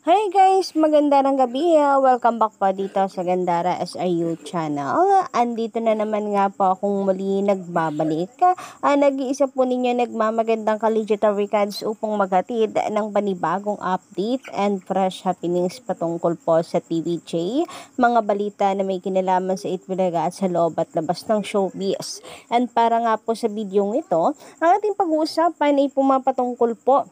Hi guys! Magandang gabi. Welcome back po dito sa Gandara SRU channel. Andito na naman nga po akong muli nagbabalik. Nag-iisa po ninyo nagmamagandang ka-digital recads upang maghatid ng panibagong update and fresh happenings patungkol po sa TVJ. Mga balita na may kinalaman sa Itbulaga at sa loob at labas ng showbiz. And para nga po sa video ito, ang ating pag-uusapan ay pumapatungkol po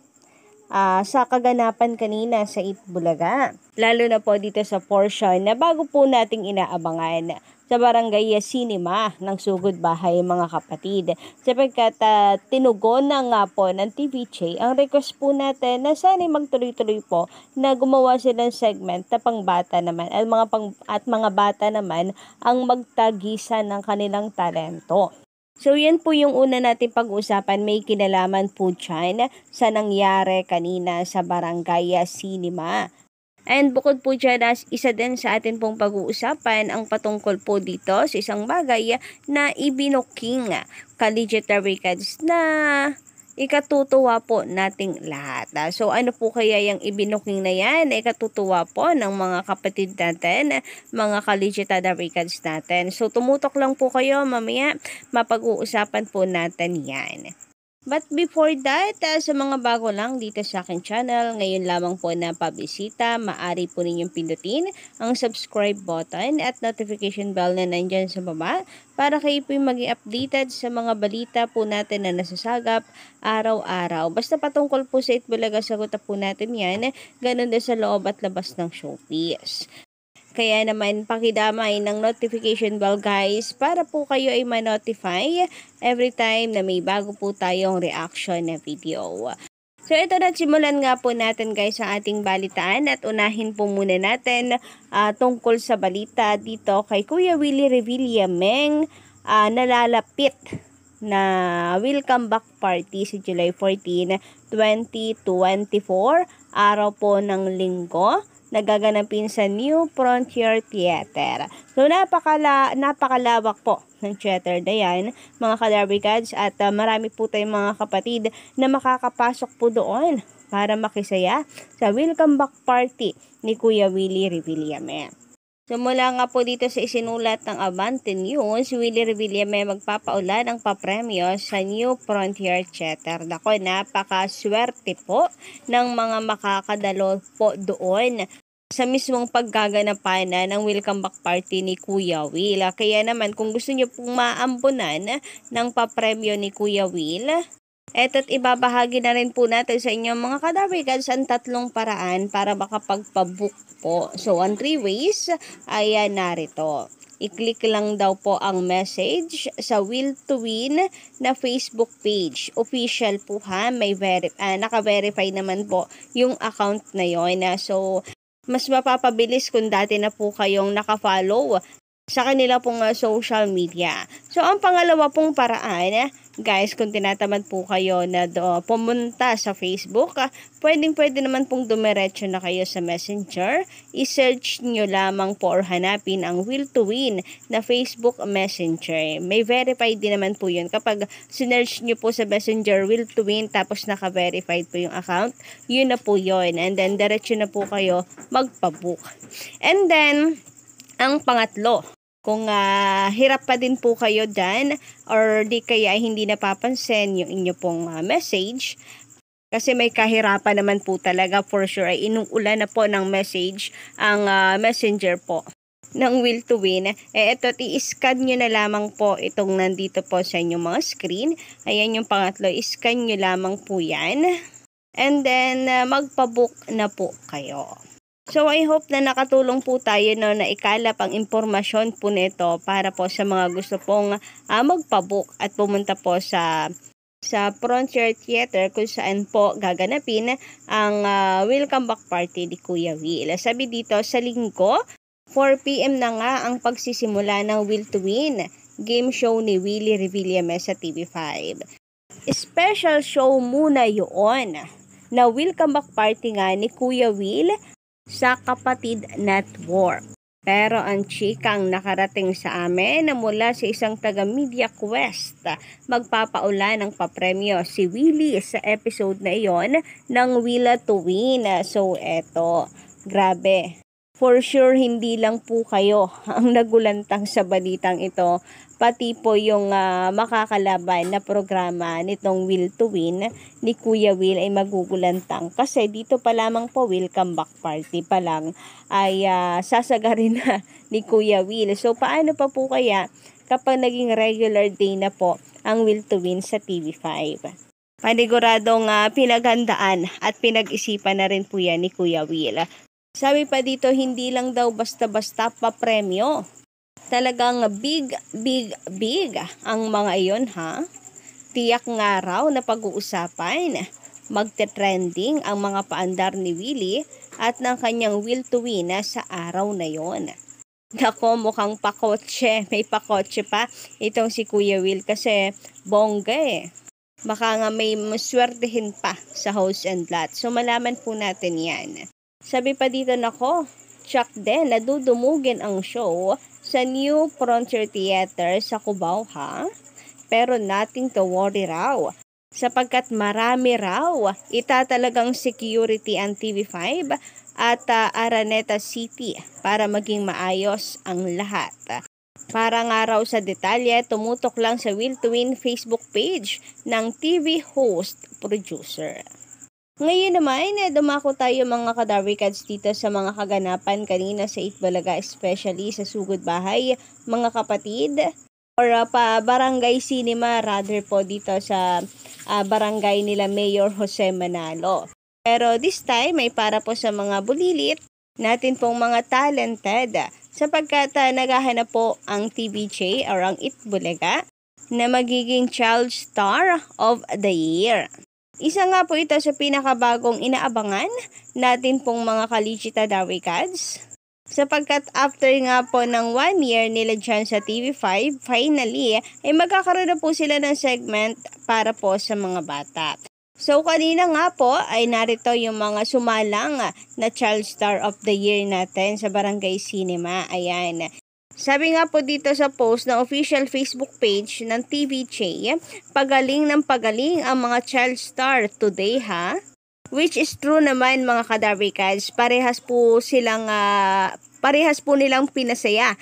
sa kaganapan kanina sa Itbulaga. Lalo na po dito sa portion na bago po nating inaabangan sa Barangay Cinema ng Sugod Bahay mga kapatid. Sapagkat tinugon na nga po ng TVJ ang request po natin na sana magtuloy-tuloy po na gumawa silang segment na pangbata naman at mga bata naman ang magtagisa ng kanilang talento. So, yan po yung una natin pag-usapan. May kinalaman po dyan sa nangyari kanina sa Barangay Cinema. And bukod po dyan, isa din sa atin pong pag-uusapan ang patungkol po dito sa isang bagay na ibinuking ka-digital records na ikatutuwa po nating lahat. So ano po kaya yung ibinuking na yan? Ikatutuwa po ng mga kapatid natin, mga ka-digital records natin. So tumutok lang po kayo, mamaya mapag-uusapan po natin yan. But before that, sa mga bago lang dito sa akin channel, ngayon lamang po na pabisita, maaari po ninyong pindutin ang subscribe button at notification bell na nandyan sa baba para kayo po maging updated sa mga balita po natin na nasasagap araw-araw. Basta patungkol po sa Itbulaga, sagutan po natin yan, ganun din sa loob at labas ng showbiz. Kaya naman pakidamay ng notification bell guys para po kayo ay ma-notify every time na may bago po tayong reaction na video. So ito na, simulan nga po natin guys ang ating balitaan at unahin po muna natin tungkol sa balita dito kay Kuya Willie Revillame nalalapit na welcome back party sa July 14, 2024, araw po ng linggo, nagaganapin sa New Frontier Theater. So napakalawak po ng theater na yan, mga ka-Darbicads, at marami po tayong mga kapatid na makakapasok po doon para makisaya sa welcome back party ni Kuya Willie Revillame. So mula nga po dito sa isinulat ng Abante News, Willie Revillame magpapaula ng papremyo sa New Frontier Theater. Nako, napakaswerte po ng mga makakadalo po doon sa mismong paggaganapan ng welcome back party ni Kuya Will. Kaya naman kung gusto nyo pong maambunan ng papremyo ni Kuya Will, eto't ibabahagi na rin po natin sa inyong mga ka-Darbicads ang tatlong paraan para makapagpabook po. So, on 3 ways, ayan narito. I-click lang daw po ang message sa Will to Win na Facebook page. Official po ha, may naka-verify naman po yung account na yon. So, mas mapapabilis kung dati na po kayong naka-follow sa kanila pong social media. So, ang pangalawa pong paraan, guys, kung tinatamad po kayo na pumunta sa Facebook, pwede naman pong dumiretso na kayo sa Messenger. I-search nyo lamang po or hanapin ang Will to Win na Facebook Messenger. May verified din naman po yun. Kapag sinearch nyo po sa Messenger Will to Win tapos naka-verified po yung account, yun na po yun. And then, diretso na po kayo magpabook. And then, ang pangatlo, kung hirap pa din po kayo dyan or di kaya hindi napapansin yung inyo pong message, kasi may kahirapan naman po talaga for sure, ay inuulan na po ng message ang messenger po ng Will to Win. Ito, i-scan nyo na lamang po itong nandito po sa inyong mga screen. Ayan yung pangatlo, i-scan nyo lamang po yan. And then, magpabook na po kayo. So, I hope na nakatulong po tayo na ikalap ang impormasyon po nito para po sa mga gusto pong magpabook at pumunta po sa Frontier Theater kung saan po gaganapin ang welcome back party ni Kuya Will. Sabi dito, sa linggo, 4 p.m. na nga ang pagsisimula ng Will to Win game show ni Willie Revillame sa TV5. Special show muna yun na welcome back party nga ni Kuya Will sa Kapatid Network. Pero ang chikang nakarating sa amin na mula sa isang taga Media Quest, magpapaula ng papremyo si Willie sa episode na iyon ng Will to Win. So eto, grabe. For sure, hindi lang po kayo ang nagulantang sa balitang ito. Pati po yung makakalaban na programa nitong Will to Win ni Kuya Will ay magugulantang. Kasi dito pa lamang po, welcome back party pa lang ay sasagarin na ni Kuya Will. So, paano pa po kaya kapag naging regular day na po ang Will to Win sa TV5? Paniguradong pinaghandaan at pinag-isipan na rin po yan ni Kuya Will. Sabi pa dito, hindi lang daw basta-basta papremyo. Talagang big ang mga iyon, ha? Tiyak nga raw na pag-uusapan. Magte-trending ang mga paandar ni Willie at ng kanyang Will to Win sa araw na yon. Nako, mukhang pakotse. May pakotse pa itong si Kuya Will kasi bongga eh. Baka nga may maswertehin pa sa host and lot. So malaman po natin yan. Sabi pa dito, nako, tsak din, nadudumugin ang show sa New Frontier Theater sa Cubao, ha? Pero nothing to worry raw. Sapagkat marami raw, itatalagang security ang TV5 at Araneta City para maging maayos ang lahat. Para nga raw sa detalye, tumutok lang sa Will to Win Facebook page ng TV host producer. Ngayon naman, dumako tayo mga kadarwikads dito sa mga kaganapan kanina sa Itbulaga, especially sa Sugod Bahay, mga kapatid, or pa Barangay Cinema, rather po dito sa barangay nila Mayor Jose Manalo. Pero this time, may para po sa mga bulilit, natin pong mga talented, sapagkat naghahanap po ang TVJ or ang Itbulaga na magiging Child Star of the Year. Isa nga po ito sa pinakabagong inaabangan natin pong mga Kalijita Darwikads. Sapagkat after nga po ng 1 year nila dyan sa TV5, finally ay magkakaroon na po sila ng segment para po sa mga bata. So kanina nga po ay narito yung mga sumalang na Child Star of the Year natin sa Barangay Cinema. Ayan. Sabi nga po dito sa post ng official Facebook page ng TVJ, pagaling ng pagaling ang mga child star today, ha? Which is true naman mga kadarwikads, parehas po nilang pinasaya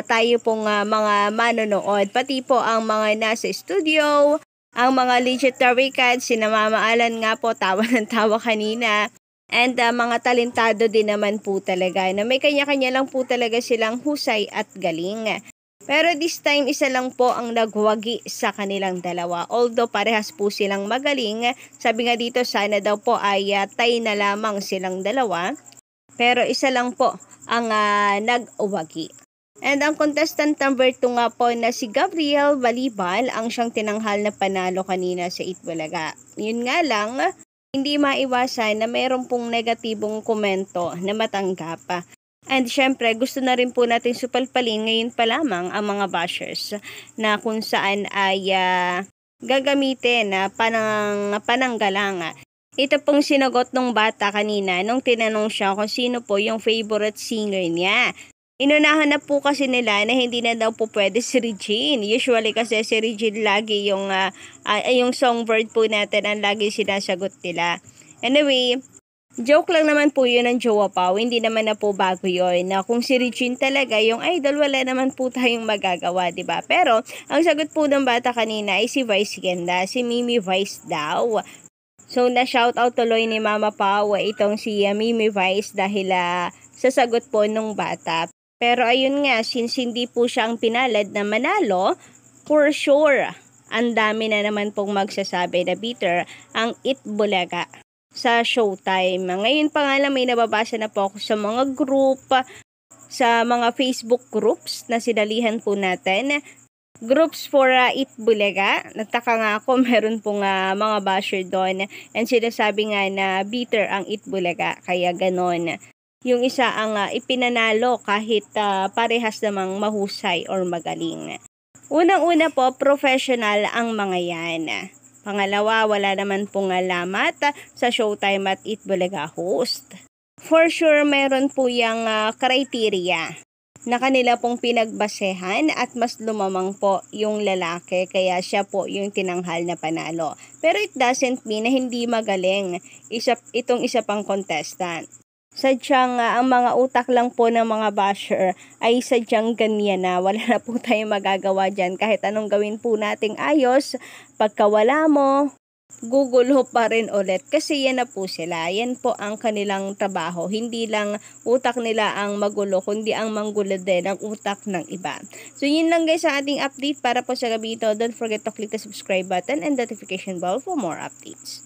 tayo pong mga manonood. Pati po ang mga nasa studio, ang mga legit darwikads, sina Mama Alan nga po, tawa ng tawa kanina. And mga talentado din naman po talaga na may kanya-kanya lang po talaga silang husay at galing. Pero this time, isa lang po ang nagwagi sa kanilang dalawa. Although parehas po silang magaling, sabi nga dito sana daw po ay tay na lamang silang dalawa. Pero isa lang po ang nagwagi. And ang contestant number 2 nga po na si Gabriel Balibal ang siyang tinanghal na panalo kanina sa Itbulaga. Yun nga lang, hindi maiwasan na mayroon pong negatibong komento na matanggap. And syempre, gusto na rin po natin supalpalin ngayon pa lamang ang mga bashers na kung saan ay gagamitin na pananggalang. Ito pong sinagot ng bata kanina nung tinanong siya kung sino po yung favorite singer niya. Inunahan na po kasi nila na hindi na daw po pwede si Regine. Usually kasi si Regine lagi yung songbird po natin ang lagi sinasagot nila. Anyway, joke lang naman po yun ng Jowa Pao. Hindi naman na po bago yun. Na kung si Regine talaga yung idol, wala naman po tayong magagawa, diba? Pero, ang sagot po ng bata kanina ay si Vice Ganda. Si Mimi Vice daw. So, na-shoutout tuloy ni Mama Pao itong si Mimi Vice dahil sa sagot po nung bata. Pero ayun nga, since hindi po siya ang pinalad na manalo, for sure, ang dami na naman pong magsasabi na bitter ang Itbulaga sa Showtime. Ngayon pa nga lang may nababasa na po ako sa mga group, sa mga Facebook groups na sinalihan po natin. Groups for Itbulaga. Nataka nga ako, meron pong mga basher doon. And sinasabi nga na bitter ang Itbulaga, kaya ganon. Yung isa ang ipinanalo kahit parehas namang mahusay or magaling. Unang-una po, professional ang mga yan. Pangalawa, wala naman pong alamat sa Showtime at Itbulaga host. For sure, meron po yung criteria. na kanila pong pinagbasehan at mas lumamang po yung lalaki kaya siya po yung tinanghal na panalo. Pero it doesn't mean na hindi magaling itong isa pang contestant. Sadyang ang mga utak lang po ng mga basher ay sadyang ganyan na. Wala na po tayong magagawa dyan. Kahit anong gawin po nating ayos, pagkawala mo, gugulo pa rin ulit. Kasi yan na po sila. Yan po ang kanilang trabaho. Hindi lang utak nila ang magulo, kundi ang manggulo din ang utak ng iba. So yun lang guys sa ating update para po sa gabi ito. Don't forget to click the subscribe button and notification bell for more updates.